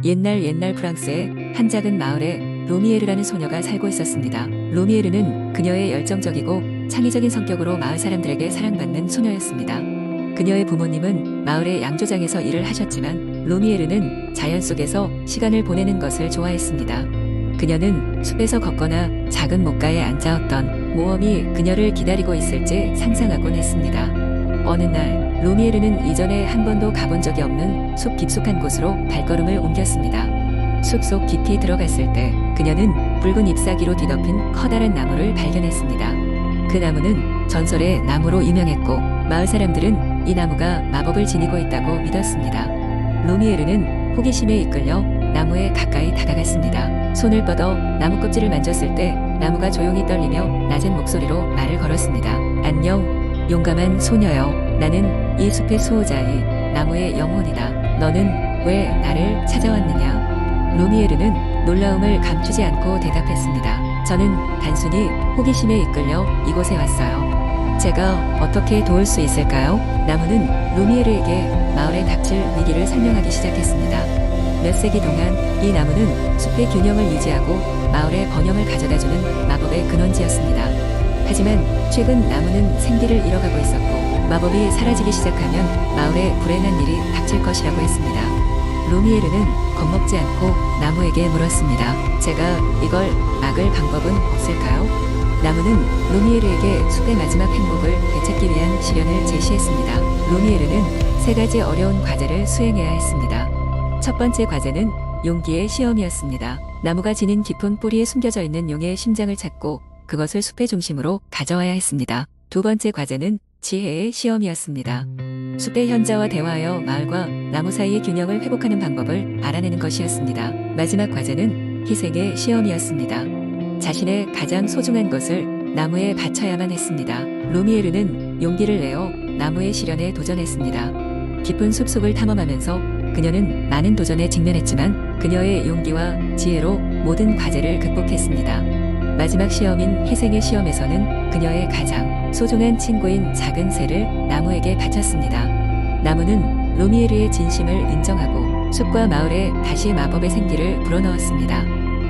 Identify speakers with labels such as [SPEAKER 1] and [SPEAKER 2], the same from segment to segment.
[SPEAKER 1] 옛날 프랑스의 한 작은 마을에 로미에르라는 소녀가 살고 있었습니다. 로미에르는 그녀의 열정적이고 창의적인 성격으로 마을 사람들에게 사랑받는 소녀였습니다. 그녀의 부모님은 마을의 양조장에서 일을 하셨지만 로미에르는 자연 속에서 시간을 보내는 것을 좋아했습니다. 그녀는 숲에서 걷거나 작은 목가에 앉아 어떤 모험이 그녀를 기다리고 있을지 상상하곤 했습니다. 어느 날 로미에르는 이전에 한 번도 가본 적이 없는 숲 깊숙한 곳으로 발걸음을 옮겼습니다. 숲속 깊이 들어갔을 때 그녀는 붉은 잎사귀로 뒤덮인 커다란 나무를 발견했습니다. 그 나무는 전설의 나무로 유명했고 마을 사람들은 이 나무가 마법을 지니고 있다고 믿었습니다. 로미에르는 호기심에 이끌려 나무에 가까이 다가갔습니다. 손을 뻗어 나무 껍질을 만졌을 때 나무가 조용히 떨리며 낮은 목소리로 말을 걸었습니다. 안녕, 용감한 소녀여. 나는 이 숲의 수호자이 나무의 영혼이다. 너는 왜 나를 찾아왔느냐? 로미에르는 놀라움을 감추지 않고 대답했습니다. 저는 단순히 호기심에 이끌려 이곳에 왔어요. 제가 어떻게 도울 수 있을까요? 나무는 로미에르에게 마을에 닥칠 위기를 설명하기 시작했습니다. 몇 세기 동안 이 나무는 숲의 균형을 유지하고 마을에 번영을 가져다주는 마법의 근원지였습니다. 하지만 최근 나무는 생기를 잃어가고 있었고 마법이 사라지기 시작하면 마을에 불행한 일이 닥칠 것이라고 했습니다. 로미에르는 겁먹지 않고 나무에게 물었습니다. 제가 이걸 막을 방법은 없을까요? 나무는 로미에르에게 숲의 마지막 행복을 되찾기 위한 시련을 제시했습니다. 로미에르는 3가지 어려운 과제를 수행해야 했습니다. 첫 번째 과제는 용기의 시험이었습니다. 나무가 지닌 깊은 뿌리에 숨겨져 있는 용의 심장을 찾고 그것을 숲의 중심으로 가져와야 했습니다. 두 번째 과제는 지혜의 시험이었습니다. 숲의 현자와 대화하여 마을과 나무 사이의 균형을 회복하는 방법을 알아내는 것이었습니다. 마지막 과제는 희생의 시험이었습니다. 자신의 가장 소중한 것을 나무에 바쳐야만 했습니다. 로미에르는 용기를 내어 나무의 시련에 도전했습니다. 깊은 숲속을 탐험하면서 그녀는 많은 도전에 직면했지만 그녀의 용기와 지혜로 모든 과제를 극복했습니다. 마지막 시험인 희생의 시험에서는 그녀의 가장 소중한 친구인 작은 새를 나무에게 바쳤습니다. 나무는 로미에르의 진심을 인정하고 숲과 마을에 다시 마법의 생기를 불어넣었습니다.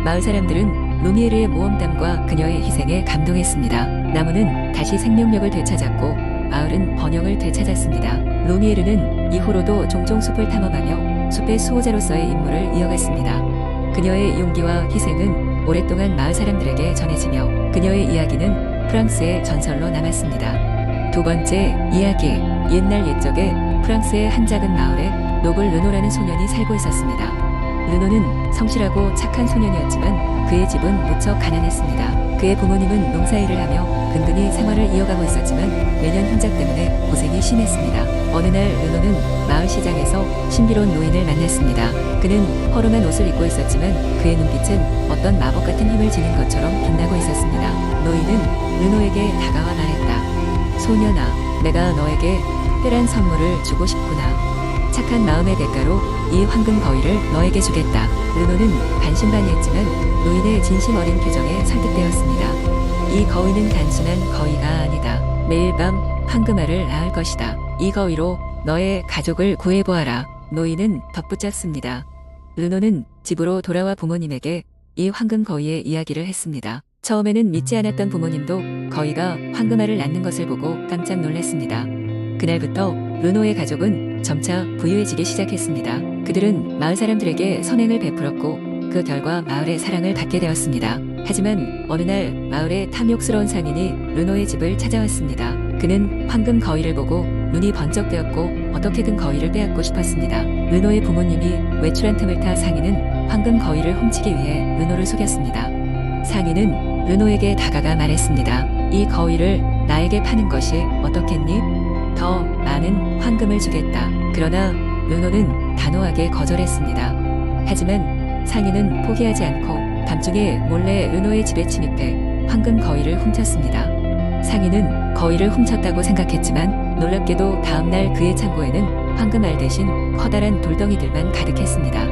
[SPEAKER 1] 마을 사람들은 로미에르의 모험담과 그녀의 희생에 감동했습니다. 나무는 다시 생명력을 되찾았고 마을은 번영을 되찾았습니다. 로미에르는 이후로도 종종 숲을 탐험하며 숲의 수호자로서의 임무를 이어갔습니다. 그녀의 용기와 희생은 오랫동안 마을 사람들에게 전해지며 그녀의 이야기는 프랑스의 전설로 남았습니다. 두 번째 이야기. 옛날 옛적에 프랑스의 한 작은 마을에 노블 르노라는 소년이 살고 있었습니다. 르노는 성실하고 착한 소년이었지만 그의 집은 무척 가난했습니다. 그의 부모님은 농사일을 하며 근근히 생활을 이어가고 있었지만 매년 흉작 때문에 고생이 심했습니다. 어느 날 르노는 마을 시장에서 신비로운 노인을 만났습니다. 그는 허름한 옷을 입고 있었지만 그의 눈빛은 어떤 마법 같은 힘을 지닌 것처럼 빛나고 있었습니다. 노인은 르노에게 다가와 말했다. 소년아, 내가 너에게 특별한 선물을 주고 싶구나. 착한 마음의 대가로 이 황금 거위를 너에게 주겠다. 르노는 반신반의했지만 노인의 진심 어린 표정에 설득되었습니다. 이 거위는 단순한 거위가 아니다. 매일 밤 황금알을 낳을 것이다. 이 거위로 너의 가족을 구해보아라. 노인은 덧붙였습니다. 르노는 집으로 돌아와 부모님에게 이 황금 거위의 이야기를 했습니다. 처음에는 믿지 않았던 부모님도 거위가 황금알을 낳는 것을 보고 깜짝 놀랐습니다. 그날부터 르노의 가족은 점차 부유해지기 시작했습니다. 그들은 마을 사람들에게 선행을 베풀었고 그 결과 마을의 사랑을 받게 되었습니다. 하지만 어느 날 마을에 탐욕스러운 상인이 르노의 집을 찾아왔습니다. 그는 황금 거위를 보고 눈이 번쩍되었고 어떻게든 거위를 빼앗고 싶었습니다. 르노의 부모님이 외출한 틈을 타 상인은 황금 거위를 훔치기 위해 르노를 속였습니다. 상인은 르노에게 다가가 말했습니다. 이 거위를 나에게 파는 것이 어떻겠니? 더 많은 황금을 주겠다. 그러나 르노는 단호하게 거절했습니다. 하지만 상인은 포기하지 않고 밤중에 몰래 르노의 집에 침입해 황금 거위를 훔쳤습니다. 상인은 거위를 훔쳤다고 생각했지만 놀랍게도 다음날 그의 창고에는 황금알 대신 커다란 돌덩이들만 가득했습니다.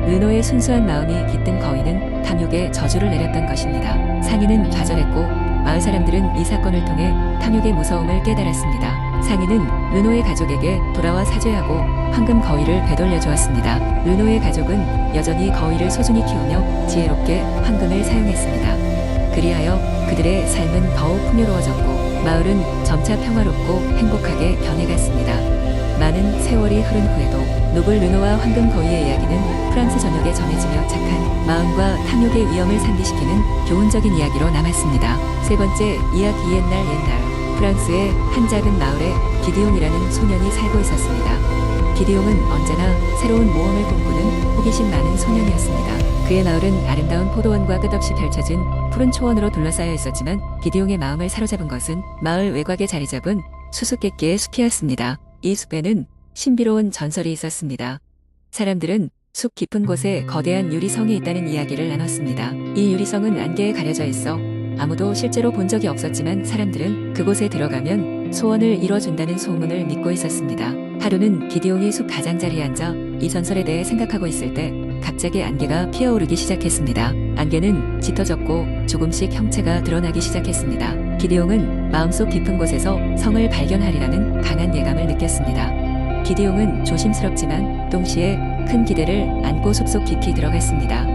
[SPEAKER 1] 르노의 순수한 마음이 깃든 거위는 탐욕에 저주를 내렸던 것입니다. 상인은 좌절했고 마을 사람들은 이 사건을 통해 탐욕의 무서움을 깨달았습니다. 상인은 르노의 가족에게 돌아와 사죄하고 황금 거위를 되돌려 주었습니다. 르노의 가족은 여전히 거위를 소중히 키우며 지혜롭게 황금을 사용했습니다. 그리하여 그들의 삶은 더욱 풍요로워졌고 마을은 점차 평화롭고 행복하게 변해갔습니다. 많은 세월이 흐른 후에도 노블 르노와 황금 거위의 이야기는 프랑스 전역에 전해지며 착한 마음과 탐욕의 위험을 상기시키는 교훈적인 이야기로 남았습니다. 세 번째 이야기 옛날 프랑스의 한 작은 마을에 기디옹이라는 소년이 살고 있었습니다. 기디옹은 언제나 새로운 모험을 꿈꾸는 호기심 많은 소년이었습니다. 그의 마을은 아름다운 포도원과 끝없이 펼쳐진 푸른 초원으로 둘러싸여 있었지만 기디옹의 마음을 사로잡은 것은 마을 외곽에 자리 잡은 수수께끼의 숲이었습니다. 이 숲에는 신비로운 전설이 있었습니다. 사람들은 숲 깊은 곳에 거대한 유리성이 있다는 이야기를 나눴습니다. 이 유리성은 안개에 가려져 있어 아무도 실제로 본 적이 없었지만 사람들은 그곳에 들어가면 소원을 이뤄준다는 소문을 믿고 있었습니다. 하루는 기디옹이 숲 가장자리에 앉아 이 전설에 대해 생각하고 있을 때 갑자기 안개가 피어오르기 시작했습니다. 안개는 짙어졌고 조금씩 형체가 드러나기 시작했습니다. 기디옹은 마음속 깊은 곳에서 성을 발견하리라는 강한 예감을 느꼈습니다. 기디옹은 조심스럽지만 동시에 큰 기대를 안고 숲속 깊이 들어갔습니다.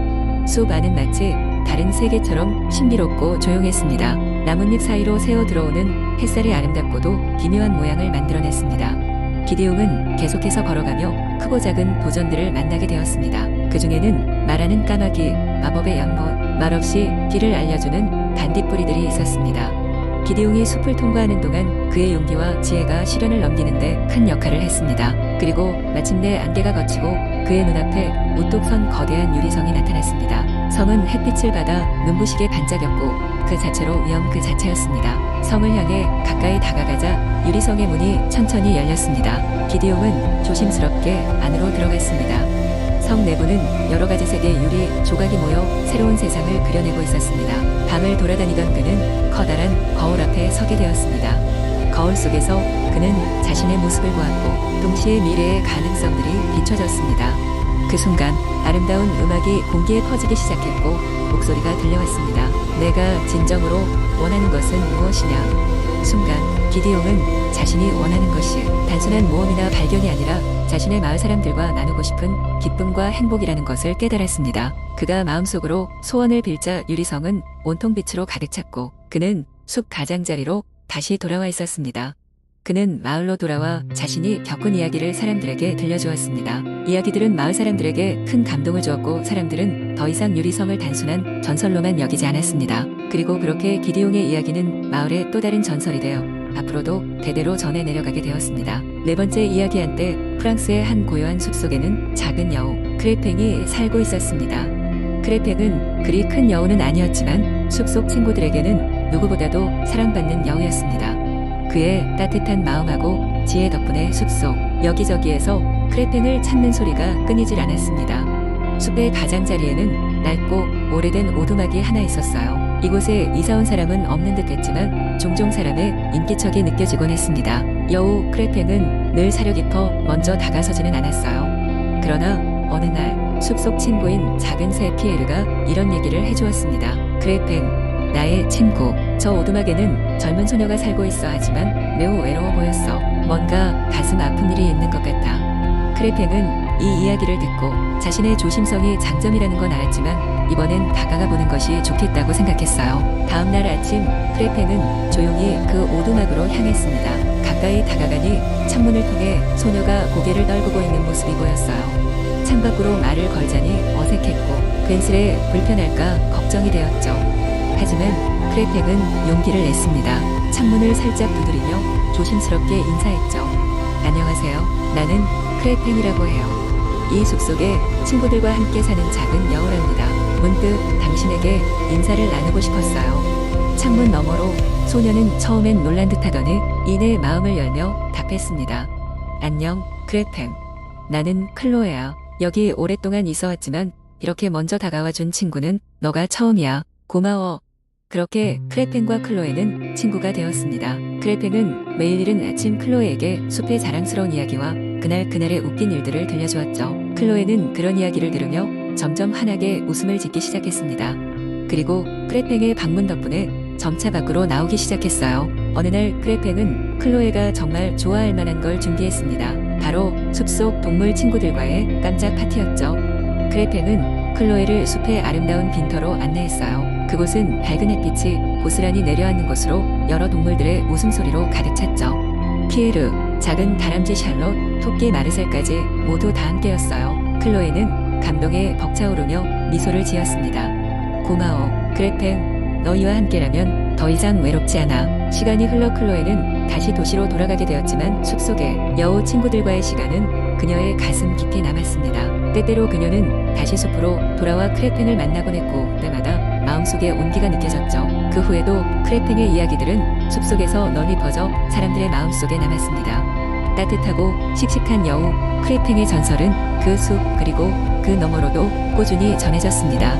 [SPEAKER 1] 숲 안은 마치 다른 세계처럼 신비롭고 조용했습니다. 나뭇잎 사이로 새어 들어오는 햇살이 아름답고도 기묘한 모양을 만들어냈습니다. 기디옹은 계속해서 걸어가며 크고 작은 도전들을 만나게 되었습니다. 그 중에는 말하는 까마귀, 마법의 연못, 말없이 길을 알려주는 단디뿌리들이 있었습니다. 기디옹이 숲을 통과하는 동안 그의 용기와 지혜가 시련을 넘기는데 큰 역할을 했습니다. 그리고 마침내 안개가 걷히고 그의 눈앞에 우뚝 선 거대한 유리성이 나타났습니다. 성은 햇빛을 받아 눈부시게 반짝였고 그 자체로 위험 그 자체였습니다. 성을 향해 가까이 다가가자 유리성의 문이 천천히 열렸습니다. 기디옹은 조심스럽게 안으로 들어갔습니다. 성 내부는 여러 가지 색의 유리 조각이 모여 새로운 세상을 그려내고 있었습니다. 밤을 돌아다니던 그는 커다란 거울 앞에 서게 되었습니다. 거울 속에서 그는 자신의 모습을 보았고 동시에 미래의 가능성들이 비춰졌습니다. 그 순간 아름다운 음악이 공기에 퍼지기 시작했고 목소리가 들려왔습니다. 내가 진정으로 원하는 것은 무엇이냐? 순간 기디옹은 자신이 원하는 것이 단순한 모험이나 발견이 아니라 자신의 마을 사람들과 나누고 싶은 기쁨과 행복이라는 것을 깨달았습니다. 그가 마음속으로 소원을 빌자 유리성은 온통 빛으로 가득 찼고 그는 숲 가장자리로 다시 돌아와 있었습니다. 그는 마을로 돌아와 자신이 겪은 이야기를 사람들에게 들려주었습니다. 이야기들은 마을 사람들에게 큰 감동을 주었고 사람들은 더 이상 유리성을 단순한 전설로만 여기지 않았습니다. 그리고 그렇게 기디옹의 이야기는 마을의 또 다른 전설이 되어 앞으로도 대대로 전해 내려가게 되었습니다. 네 번째 이야기 한때 프랑스의 한 고요한 숲속에는 작은 여우 크레팽이 살고 있었습니다. 크레팽은 그리 큰 여우는 아니었지만 숲속 친구들에게는 누구보다도 사랑받는 여우였습니다. 그의 따뜻한 마음하고 지혜 덕분에 숲속 여기저기에서 크레팽을 찾는 소리가 끊이질 않았습니다. 숲의 가장자리에는 낡고 오래된 오두막이 하나 있었어요. 이곳에 이사온 사람은 없는 듯 했지만 종종 사람의 인기척이 느껴지곤 했습니다. 여우 크레팽은 늘 사려 깊어 먼저 다가서지는 않았어요. 그러나 어느 날 숲속 친구인 작은 새 피에르가 이런 얘기를 해주었습니다. 크레팽, 나의 친구. 저 오두막에는 젊은 소녀가 살고 있어 하지만 매우 외로워 보였어. 뭔가 가슴 아픈 일이 있는 것 같아. 크레팽은 이 이야기를 듣고 자신의 조심성이 장점이라는 건 알았지만 이번엔 다가가 보는 것이 좋겠다고 생각했어요. 다음 날 아침 크레팽은 조용히 그 오두막으로 향했습니다. 가까이 다가가니 창문을 통해 소녀가 고개를 떨구고 있는 모습이 보였어요. 창밖으로 말을 걸자니 어색했고 괜스레 불편할까 걱정이 되었죠. 하지만 크레팽은 용기를 냈습니다. 창문을 살짝 두드리며 조심스럽게 인사했죠. 안녕하세요. 나는 크레팽이라고 해요. 이 숲속에 친구들과 함께 사는 작은 여우랍니다. 문득 당신에게 인사를 나누고 싶었어요. 창문 너머로 소녀는 처음엔 놀란 듯하더니 이내 마음을 열며 답했습니다. 안녕, 크레팽. 나는 클로에야. 여기 오랫동안 있어왔지만 이렇게 먼저 다가와준 친구는 너가 처음이야. 고마워. 그렇게 크레팽과 클로에는 친구가 되었습니다. 크레팽은 매일 이른 아침 클로에에게 숲의 자랑스러운 이야기와 그날의 웃긴 일들을 들려주었죠. 클로에는 그런 이야기를 들으며 점점 환하게 웃음을 짓기 시작했습니다. 그리고 크레팽의 방문 덕분에 점차 밖으로 나오기 시작했어요. 어느 날 크레팽은 클로에가 정말 좋아할 만한 걸 준비했습니다. 바로 숲속 동물 친구들과의 깜짝 파티였죠. 크레팽은 클로에를 숲의 아름다운 빈터로 안내했어요. 그곳은 밝은 햇빛이 고스란히 내려앉는 곳으로 여러 동물들의 웃음소리로 가득 찼죠. 피에르, 작은 다람쥐 샬롯, 토끼 마르셀까지 모두 다 함께였어요. 클로에는 감동에 벅차오르며 미소를 지었습니다. 고마워, 크레팽. 너희와 함께라면 더 이상 외롭지 않아. 시간이 흘러 클로에는 다시 도시로 돌아가게 되었지만 숲속의 여우 친구들과의 시간은 그녀의 가슴 깊이 남았습니다. 때때로 그녀는 다시 숲으로 돌아와 크레팽을 만나곤 했고 때마다 마음속에 온기가 느껴졌죠. 그 후에도 크레팽의 이야기들은 숲속에서 널리 퍼져 사람들의 마음속에 남았습니다. 따뜻하고 씩씩한 여우 크레팽의 전설은 그 숲 그리고 그 너머로도 꾸준히 전해졌습니다.